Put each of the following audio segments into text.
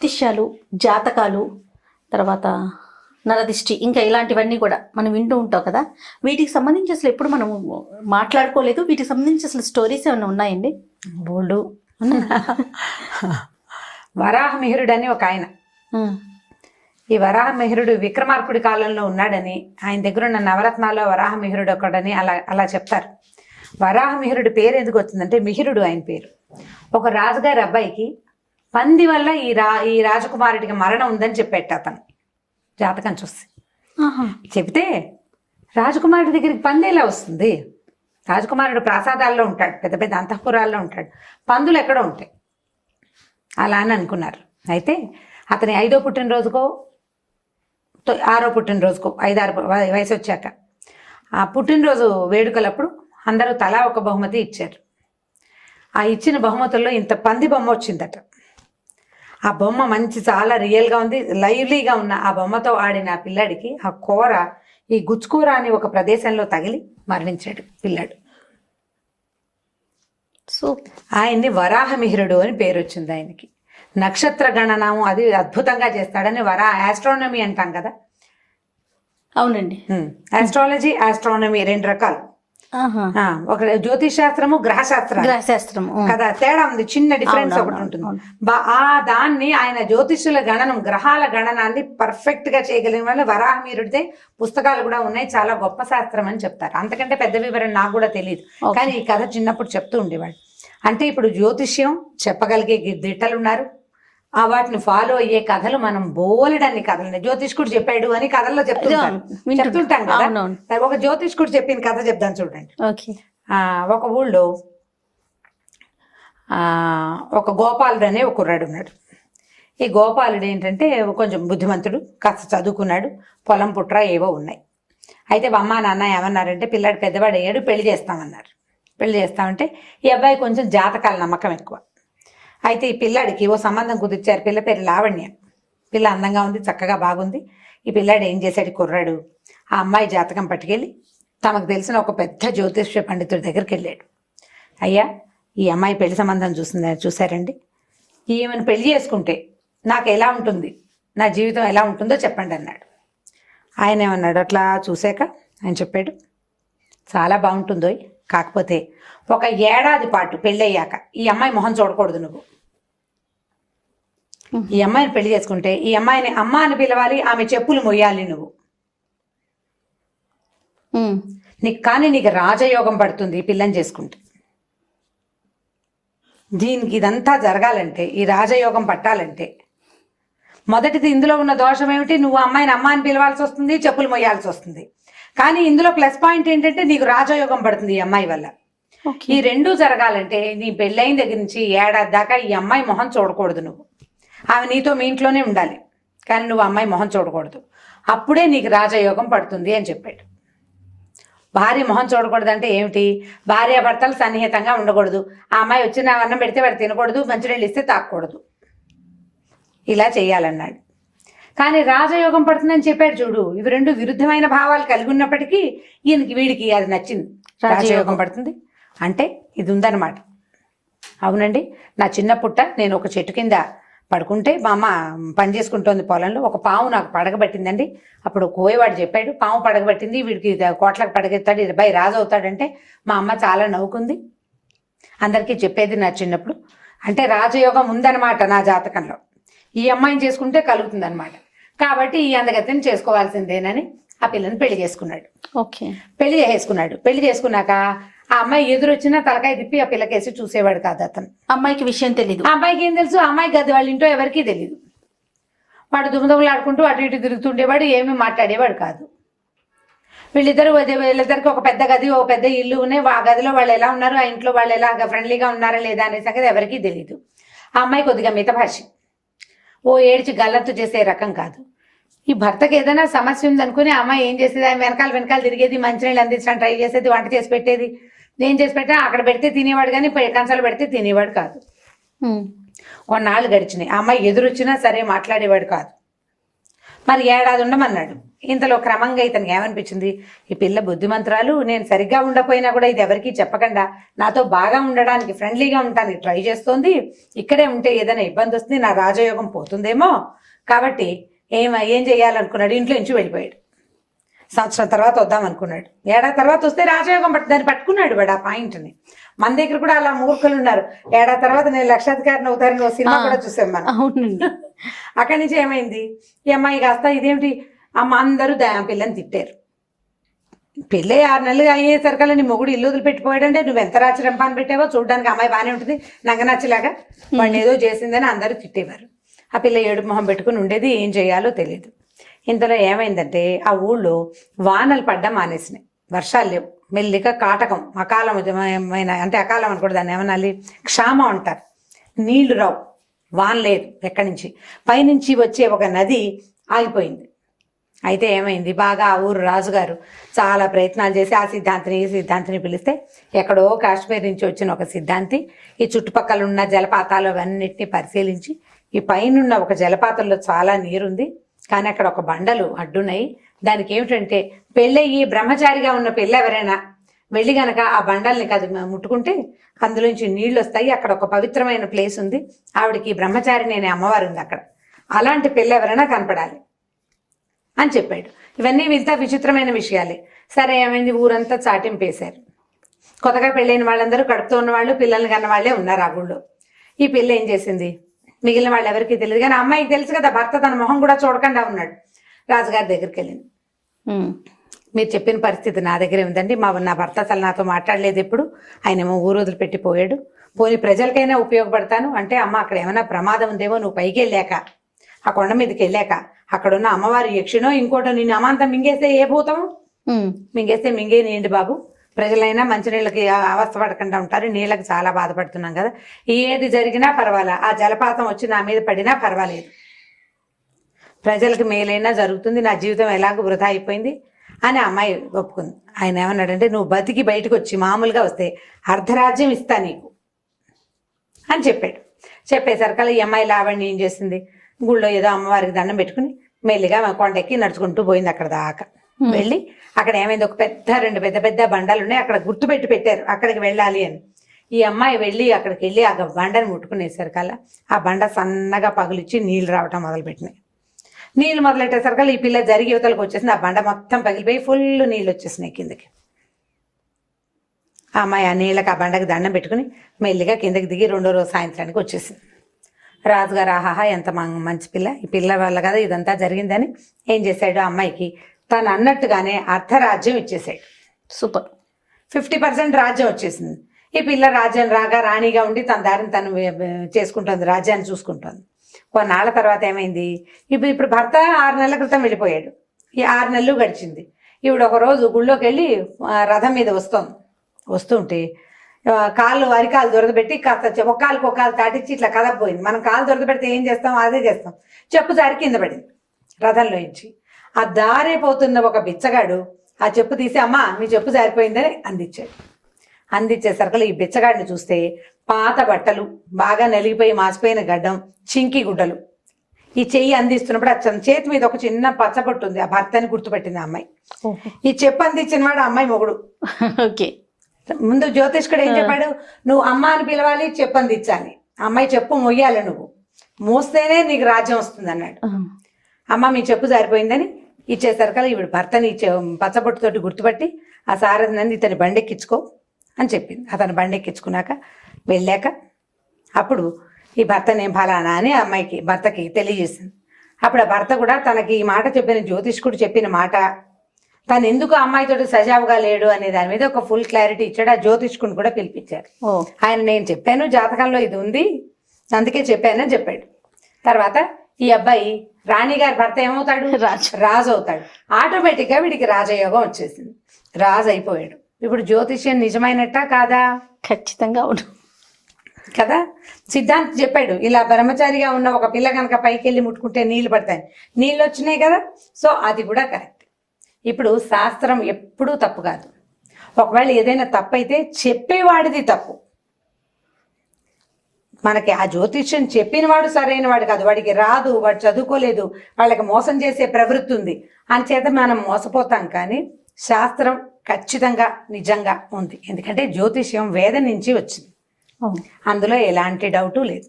జ్యోతిష్యాలు, జాతకాలు, తర్వాత నరదిష్టి, ఇంకా ఇలాంటివన్నీ కూడా మనం వింటూ ఉంటాం కదా. వీటికి సంబంధించి అసలు ఎప్పుడు మనం మాట్లాడుకోలేదు. వీటికి సంబంధించి అసలు స్టోరీస్ ఏమైనా ఉన్నాయండి? బోల్డు. వరాహమిహిరుడు అని ఒక ఆయన, ఈ వరాహమిహిరుడు విక్రమార్కుడి కాలంలో ఉన్నాడని, ఆయన దగ్గర ఉన్న నవరత్నాల్లో వరాహమిహిరుడు ఒకడని అలా అలా చెప్తారు. వరాహమిహిరుడు పేరు ఎందుకు వచ్చిందంటే, మిహిరుడు ఆయన పేరు. ఒక రాజుగారి అబ్బాయికి పంది వల్ల ఈ రాజకుమారుడికి మరణం ఉందని చెప్పేట అతను జాతకం చూసి. చెప్తే రాజకుమారుడి దగ్గరికి పంది ఎలా వస్తుంది? రాజకుమారుడు ప్రాసాదాల్లో ఉంటాడు, పెద్ద పెద్ద అంతఃపురాల్లో ఉంటాడు, పందులు ఎక్కడో ఉంటాయి అలా అని అనుకున్నారు. అయితే అతని 5వ పుట్టినరోజుకో 6వ పుట్టినరోజుకో 5-6 వయసు వచ్చాక ఆ పుట్టినరోజు వేడుకలప్పుడు అందరూ తలా ఒక బహుమతి ఇచ్చారు. ఆ ఇచ్చిన బహుమతుల్లో ఇంత పంది బొమ్మ వచ్చిందట. ఆ బొమ్మ మంచి చాలా రియల్గా ఉంది, లైవ్లీగా ఉన్న ఆ బొమ్మతో ఆడిన ఆ పిల్లాడికి ఆ కూర, ఈ గుచ్చుకూర అని ఒక ప్రదేశంలో తగిలి మరణించాడు పిల్లాడు. సో ఆయన్ని వరాహమిహిరుడు అని పేరు వచ్చింది ఆయనకి. నక్షత్ర గణనము అది అద్భుతంగా చేస్తాడని ఆస్ట్రానమీ అంటాం కదా. అవునండి. ఆస్ట్రాలజీ, ఆస్ట్రానమీ 2 రకాలు. ఒక జ్యోతిష్ శాస్త్రము, గ్రహశాస్త్రము కదా, తేడా ఉంది, చిన్న డిఫరెన్స్ ఒకటి ఉంటుంది. దాన్ని ఆయన జ్యోతిష్యుల గణనం, గ్రహాల గణనాన్ని పర్ఫెక్ట్ గా చేయగలిగిన వాళ్ళు వరాహమిహిరుడితే పుస్తకాలు కూడా ఉన్నాయి, చాలా గొప్ప శాస్త్రం అని చెప్తారు. అంతకంటే పెద్ద వివరణ నాకు కూడా తెలియదు, కానీ ఈ కథ చిన్నప్పుడు చెప్తూ ఉండేవాడు. అంటే ఇప్పుడు జ్యోతిష్యం చెప్పగలిగే దిట్టలు ఉన్నారు, వాటిని ఫాలో అయ్యే కథలు మనం బోలెడన్ని కథలు. జ్యోతిష్కుడు చెప్పాడు అని కథల్లో చెప్తుంటాం కదా. ఒక జ్యోతిష్కుడు చెప్పిన కథ చెప్తాను చూడండి. ఒక ఊళ్ళో ఒక గోపాలుడు అనే ఒక కుర్రాడు ఉన్నాడు. ఈ గోపాలుడు ఏంటంటే కొంచెం బుద్ధిమంతుడు, కాస్త చదువుకున్నాడు, పొలం పుట్ర ఏవో ఉన్నాయి. అయితే అమ్మ నాన్న ఏమన్నారంటే, పిల్లాడు పెద్దవాడు అయ్యాడు, పెళ్లి చేస్తామన్నారు. పెళ్లి చేస్తామంటే ఈ అబ్బాయి కొంచెం జాతకాల నమ్మకం ఎక్కువ. అయితే ఈ పిల్లాడికి ఓ సంబంధం కుదిర్చారు. పిల్ల పేరు లావణ్య. పిల్ల అందంగా ఉంది, చక్కగా బాగుంది. ఈ పిల్లాడు ఏం చేశాడు, కుర్రాడు ఆ అమ్మాయి జాతకం పట్టుకెళ్ళి తమకు తెలిసిన ఒక పెద్ద జ్యోతిష్య పండితుడి దగ్గరికి వెళ్ళాడు. అయ్యా, ఈ అమ్మాయి పెళ్లి సంబంధం చూసారండి, ఈమెను పెళ్లి చేసుకుంటే నాకు ఎలా ఉంటుంది, నా జీవితం ఎలా ఉంటుందో చెప్పండి అన్నాడు. ఆయన ఏమన్నాడు, అట్లా చూశాక ఆయన చెప్పాడు, చాలా బాగుంటుందో, కాకపోతే ఒక ఏడాది పాటు పెళ్ళయ్యాక ఈ అమ్మాయి మొహం చూడకూడదు నువ్వు. ఈ అమ్మాయిని పెళ్లి చేసుకుంటే ఈ అమ్మాయిని అమ్మ అని పిలవాలి, ఆమె చెప్పులు మొయ్యాలి నువ్వు. నీకు రాజయోగం పడుతుంది ఈ పిల్లని చేసుకుంటే. దీనికి ఇదంతా జరగాలంటే, ఈ రాజయోగం పట్టాలంటే మొదటిది ఇందులో ఉన్న దోషం ఏమిటి, నువ్వు అమ్మాయిని అమ్మ అని పిలవాల్సి వస్తుంది, చెప్పులు మొయ్యాల్సి వస్తుంది. కానీ ఇందులో ప్లస్ పాయింట్ ఏంటంటే నీకు రాజయోగం పడుతుంది ఈ అమ్మాయి వల్ల. ఈ 2 జరగాలంటే నీ పెళ్ళైన దగ్గర నుంచి ఏడాది దాకా ఈ అమ్మాయి మొహం చూడకూడదు నువ్వు. ఆమె నీతో మీ ఇంట్లోనే ఉండాలి, కానీ నువ్వు అమ్మాయి మొహం చూడకూడదు. అప్పుడే నీకు రాజయోగం పడుతుంది అని చెప్పాడు. భార్య మొహం చూడకూడదు అంటే ఏమిటి, భార్యాభర్తలు సన్నిహితంగా ఉండకూడదు, ఆ అమ్మాయి వచ్చిన అన్నం పెడితే వాడు తినకూడదు, మంచినీళ్ళు ఇస్తే తాకూడదు, ఇలా చేయాలన్నాడు. కానీ రాజయోగం పడుతుందని చెప్పాడు చూడు. ఇవి 2 విరుద్ధమైన భావాలు కలిగి ఉన్నప్పటికీ వీడికి అది నచ్చింది. రాజయోగం పడుతుంది అంటే ఇది ఉందన్నమాట. అవునండి, నా చిన్నపుట్ట నేను ఒక చెట్టు కింద పడుకుంటే మా అమ్మ పని చేసుకుంటోంది పొలంలో, ఒక పాము నాకు పడగబట్టిందండి. అప్పుడు కోయవాడు చెప్పాడు, పాము పడగబట్టింది, వీడికి కోట్లకు పడగెత్తాడు, 20 రాజు అవుతాడంటే మా అమ్మ చాలా నవ్వుకుంది. అందరికీ చెప్పేది నా చిన్నప్పుడు. అంటే రాజయోగం ఉందన్నమాట నా జాతకంలో, ఈ అమ్మాయిని చేసుకుంటే కలుగుతుంది అనమాట. కాబట్టి ఈ అందగతిని చేసుకోవాల్సిందేనని ఆ పిల్లని పెళ్లి చేసుకున్నాడు. పెళ్లి చేసుకున్నాక ఆ అమ్మాయి ఎదురొచ్చినా తలకాయ తిప్పి ఆ పిల్లకేసి చూసేవాడు కాదు అతను. అమ్మాయికి విషయం తెలియదు. ఆ అమ్మాయికి ఏం తెలుసు, ఆ అమ్మాయి గది వాళ్ళ ఇంటో ఎవరికీ తెలియదు. వాడు దుమ్ముదమ్ములు ఆడుకుంటూ అటు ఇటు తిరుగుతుండేవాడు, ఏమీ మాట్లాడేవాడు కాదు. వీళ్ళిద్దరికి ఒక పెద్ద గది, ఒక పెద్ద ఇల్లు ఉన్నాయి. ఆ గదిలో వాళ్ళు ఎలా ఉన్నారు, ఆ ఇంట్లో వాళ్ళు ఎలా ఫ్రెండ్లీగా ఉన్నారా లేదా అనే సంగతి ఎవరికీ తెలియదు. ఆ అమ్మాయి కొద్దిగా మితభాషి, ఓ ఏడ్చి గల్లత్తు చేసే రకం కాదు. ఈ భర్తకి ఏదైనా సమస్య ఉందనుకుని ఆ అమ్మాయి ఏం చేసేది, ఆయన వెనకాల తిరిగేది, మంచినీళ్ళు అందించడానికి ట్రై చేసేది, వంట చేసి పెట్టేది. నేను చేసి పెట్టా, అక్కడ పెడితే తినేవాడు కానీ కంచాలు పెడితే తినేవాడు కాదు. కొన్నాళ్ళు గడిచినాయి. ఆ అమ్మాయి ఎదురొచ్చినా సరే మాట్లాడేవాడు కాదు. మరి ఏడాది ఉండమన్నాడు. ఇంతలో క్రమంగా ఇతనికి ఏమనిపించింది, ఈ పిల్ల బుద్ధిమంతురాలు, నేను సరిగ్గా ఉండకపోయినా కూడా ఇది ఎవరికీ చెప్పకుండా నాతో బాగా ఉండడానికి, ఫ్రెండ్లీగా ఉండడానికి ట్రై చేస్తోంది. ఇక్కడే ఉంటే ఏదైనా ఇబ్బంది వస్తుంది, నా రాజయోగం పోతుందేమో. కాబట్టి ఏం చేయాలనుకున్నాడు, ఇంట్లో నుంచి వెళ్ళిపోయాడు. సంవత్సరం తర్వాత వద్దాం అనుకున్నాడు. ఏడాది తర్వాత వస్తే రాజయోగం దాన్ని పట్టుకున్నాడు వాడు ఆ పాయింట్ని. మన దగ్గర కూడా అలా మూర్ఖులు ఉన్నారు. ఏడాది తర్వాత నేను లక్షాధికారిని అవుతారని ఓ సినిమా కూడా చూసాం మనం. అవునండి. అక్కడి నుంచి ఏమైంది, ఈ అమ్మాయి కాస్త ఇదేమిటి అమ్మ అందరూ పిల్లని తిట్టారు. పెళ్ళి 6 నెలలు అయ్యేసరికల్లా నీ మొగుడు ఇల్లు వదిలిపెట్టిపోయాడంటే నువ్వు ఎంత రాచి రంపాన్ని పెట్టావో, చూడడానికి అమ్మాయి బాగానే ఉంటుంది, నంగనచ్చిలాగా వాడిని ఏదో చేసిందని అందరూ తిట్టేవారు. ఆ పిల్ల ఏడుపు మొహం పెట్టుకుని ఉండేది, ఏం చేయాలో తెలియదు. ఇంతలో ఏమైందంటే ఆ ఊళ్ళో వానలు పడ్డం మానేసినాయి, వర్షాలు లేవు, మెల్లిగా కాటకం, అకాలమైన, అంటే అకాలం అని కూడా దాన్ని ఏమనాలి, క్షామం అంటారు. నీళ్లు రావు, వాన లేదు ఎక్కడి నుంచి. పైనుంచి వచ్చే ఒక నది ఆగిపోయింది. అయితే ఏమైంది, బాగా ఆ ఊరు రాజుగారు చాలా ప్రయత్నాలు చేసి ఆ సిద్ధాంతిని ఈ సిద్ధాంతిని పిలిస్తే, ఎక్కడో కాశ్మీర్ నుంచి వచ్చిన ఒక సిద్ధాంతి ఈ చుట్టుపక్కల ఉన్న జలపాతాలు అవన్నిటిని పరిశీలించి, ఈ పైనున్న ఒక జలపాతంలో చాలా నీరుంది, కానీ అక్కడ ఒక బండలు అడ్డున్నాయి. దానికి ఏమిటంటే, పెళ్ళయ్యి బ్రహ్మచారిగా ఉన్న పిల్ల ఎవరైనా వెళ్ళి గనక ఆ బండల్ని ముట్టుకుంటే అందులోంచి నీళ్ళు వస్తాయి, అక్కడ ఒక పవిత్రమైన ప్లేస్ ఉంది, ఆవిడకి బ్రహ్మచారిని అనే అమ్మవారు ఉంది అక్కడ, అలాంటి పిల్ల ఎవరైనా కనపడాలి అని చెప్పాడు. ఇవన్నీ ఇంత విచిత్రమైన విషయాలే. సరే ఏమైంది, ఊరంతా చాటింపేశారు. కొత్తగా పెళ్ళైన వాళ్ళందరూ కడుపుతో ఉన్న వాళ్ళు, పిల్లల్ని కన్న వాళ్ళే ఉన్నారు ఆ ఊళ్ళో. ఈ పిల్ల ఏం చేసింది, మిగిలిన వాళ్ళు ఎవరికి తెలియదు, కానీ అమ్మాయికి తెలుసు కదా, భర్త తన మొహం కూడా చూడకుండా ఉన్నాడు. రాజుగారి దగ్గరికి వెళ్ళింది. మీరు చెప్పిన పరిస్థితి నా దగ్గరే ఉందండి, నా భర్త అసలు నాతో మాట్లాడలేదు ఎప్పుడు, ఆయనేమో ఊరు వదిలిపెట్టి పోయాడు, పోనీ ప్రజలకైనా ఉపయోగపడతాను అంటే, అమ్మ అక్కడ ఏమైనా ప్రమాదం ఉందేమో, నువ్వు పైకి వెళ్ళాక, ఆ కొండ మీదకి వెళ్ళాక అక్కడున్న అమ్మవారి యక్షినో ఇంకోటో నిన్ను అమాంతం మింగేస్తే ఏ భూతం, మింగేస్తే మింగేనియండి బాబు, ప్రజలైనా మంచినీళ్ళకి అవస్థపడకుండా ఉంటారు, నీళ్ళకి చాలా బాధపడుతున్నాం కదా, ఏది జరిగినా పర్వాలా, ఆ జలపాతం వచ్చి నా మీద పడినా పర్వాలేదు, ప్రజలకు మేలైనా జరుగుతుంది, నా జీవితం ఎలాగో వృధా అయిపోయింది అని అమ్మాయి ఒప్పుకుంది. ఆయన ఏమన్నాడంటే, నువ్వు బతికి బయటకు వచ్చి మామూలుగా వస్తే అర్ధరాజ్యం ఇస్తా నీకు అని చెప్పాడు. చెప్పేసరికల్లా ఈ అమ్మాయి లావణ్య ఏం చేసింది, గుళ్ళో ఏదో అమ్మవారికి దండం పెట్టుకుని మెల్లిగా కొండెక్కి నడుచుకుంటూ పోయింది అక్కడ దాకా. వెళ్ళి అక్కడ ఏమైంది, ఒక రెండు పెద్ద బండలు ఉన్నాయి, అక్కడ గుర్తుపెట్టి పెట్టారు అక్కడికి వెళ్ళాలి అని. ఈ అమ్మాయి వెళ్ళి అక్కడికి వెళ్ళి ఆ బండని ముట్టుకునేసరికల్లా ఆ బండ సన్నగా పగులిచ్చి నీళ్లు రావటం మొదలుపెట్టినాయి. నీళ్ళు మొదలెట్టేసరికల్లా ఈ పిల్ల జరిగి యువతలకు వచ్చేసింది, ఆ బండ మొత్తం పగిలిపోయి ఫుల్ నీళ్ళు వచ్చేసినాయి కిందకి. ఆ అమ్మాయి ఆ నీళ్ళకి ఆ బండకి దండం పెట్టుకుని మెల్లిగా కిందకి దిగి 2వ రోజు సాయంత్రానికి వచ్చేసింది. రాజుగారు ఆహాహా ఎంత మంచి పిల్ల, ఈ పిల్ల వల్ల కదా ఇదంతా జరిగిందని ఏం చేశాడు, ఆ అమ్మాయికి తను అన్నట్టుగానే అర్ధరాజ్యం ఇచ్చేసాడు. సూపర్. 50% రాజ్యం వచ్చేసింది. ఈ పిల్ల రాజ్యం రాగా రాణిగా ఉండి తన దారిని తను చేసుకుంటుంది, రాజ్యాన్ని చూసుకుంటుంది. కొన్నాళ్ళ తర్వాత ఏమైంది, ఇప్పుడు భర్త 6 నెలల క్రితం వెళ్ళిపోయాడు, ఈ 6 నెలలు గడిచింది. ఈవిడ ఒక రోజు గుళ్ళోకి వెళ్ళి రథం మీద వస్తుంటే కాళ్ళు అరికాలు దొరదబెట్టి కాస్త ఒక కాలు తాటించి ఇట్లా కదపోయింది. మనం కాలు దొరదబెడితే ఏం చేస్తాం, అదే చేస్తాం. చెప్పు జారి కింద పడింది రథంలో నుంచి. ఆ దారైపోతున్న ఒక బిచ్చగాడు ఆ చెప్పు తీసి, అమ్మా మీ చెప్పు జారిపోయిందని అందించాడు. అందించేసరికి ఈ బిచ్చగాడిని చూస్తే పాత బట్టలు, బాగా నలిగిపోయి మాసిపోయిన గడ్డం, చింకి గుడ్డలు. ఈ చెయ్యి అందిస్తున్నప్పుడు ఆ చేతి మీద ఒక చిన్న పచ్చబొట్టు ఉంది, ఆ భర్తని గుర్తుపెట్టింది ఆ అమ్మాయి. ఈ చెప్పు అందించిన వాడు అమ్మాయి మొగుడు. ఓకే. ముందు జ్యోతిష్కుడు ఏం చెప్పాడు, నువ్వు అమ్మ అని పిలవాలి, చెప్పు అందించాలి, అమ్మాయి చెప్పు మొయ్యాలి, నువ్వు మోస్తేనే నీకు రాజ్యం వస్తుంది అన్నాడు. అమ్మ మీ చెప్పు జారిపోయిందని ఇచ్చేసరికల్లా ఈవిడ భర్తని పచ్చబొట్టుతోటి గుర్తుపట్టి ఆ సారథిని ఇతని బండెక్కించుకో అని చెప్పింది. అతను బండెక్కించుకున్నాక వెళ్ళాక అప్పుడు ఈ భర్తని ఏం ఫలానా అని అమ్మాయికి భర్తకి తెలియజేసింది. అప్పుడు ఆ భర్త కూడా తనకి ఈ మాట చెప్పిన జ్యోతిష్కుడు చెప్పిన మాట, తను ఎందుకు అమ్మాయితో సజావుగా లేడు అనే దాని మీద ఒక ఫుల్ క్లారిటీ ఇచ్చాడు. ఆ జ్యోతిష్కుని కూడా పిలిపించారు. ఆయన నేను చెప్పాను జాతకంలో ఇది ఉంది అందుకే చెప్పానని చెప్పాడు. తర్వాత ఈ అబ్బాయి రాణిగారి భర్త ఏమవుతాడు, రాజు అవుతాడు. ఆటోమేటిక్గా వీడికి రాజయోగం వచ్చేసింది, రాజు అయిపోయాడు. ఇప్పుడు జ్యోతిష్యం నిజమైనట్టా కాదా? ఖచ్చితంగా అవును కదా. సిద్ధాంత్ చెప్పాడు, ఇలా బ్రహ్మచారిగా ఉన్న ఒక పిల్ల కనుక పైకి వెళ్ళి ముట్టుకుంటే నీళ్లు పడతాయి, నీళ్ళు వచ్చినాయి కదా. సో అది కూడా కరెక్ట్. ఇప్పుడు శాస్త్రం ఎప్పుడూ తప్పు కాదు. ఒకవేళ ఏదైనా తప్పు అయితే చెప్పేవాడిది తప్పు. మనకి ఆ జ్యోతిష్యం చెప్పిన వాడు సరైన వాడు కాదు, వాడికి రాదు, వాడు చదువుకోలేదు, వాళ్ళకి మోసం చేసే ప్రవృత్తి ఉంది అని చేత మనం మోసపోతాం. కానీ శాస్త్రం ఖచ్చితంగా నిజంగా ఉంది, ఎందుకంటే జ్యోతిష్యం వేదం నుంచి వచ్చింది, అవును. అందులో ఎలాంటి డౌటు లేదు.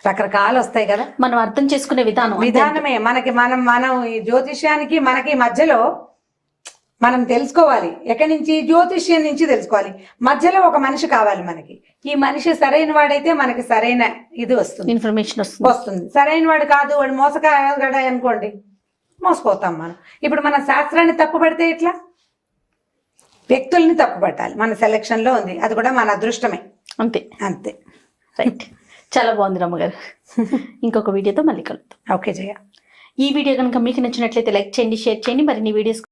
రకరకాలు వస్తాయి కదా, మనం అర్థం చేసుకునే విధానమే మనకి మనం ఈ జ్యోతిష్యానికి మనకి మధ్యలో మనం తెలుసుకోవాలి. ఎక్కడి నుంచి? జ్యోతిష్యం నుంచి తెలుసుకోవాలి. మధ్యలో ఒక మనిషి కావాలి మనకి. ఈ మనిషి సరైన వాడైతే మనకి సరైన ఇది వస్తుంది, ఇన్ఫర్మేషన్ వస్తుంది. సరైన వాడు కాదు, వాడు మోసగాడ అనుకోండి, మోసపోతాం మనం. ఇప్పుడు మన శాస్త్రాన్ని తప్పుపడితే ఎట్లా? వ్యక్తుల్ని తప్పుపట్టాలి. మన సెలక్షన్ లో ఉంది, అది కూడా మన అదృష్టమే. అంతే అంతే. రైట్. చాలా బాగుంది రమ్మగారు. ఇంకొక వీడియోతో మళ్ళీ కలుద్దాం. ఓకే జయ. ఈ వీడియో కనుక మీకు నచ్చినట్లయితే లైక్ చేయండి, షేర్ చేయండి. మరిన్ని వీడియోస్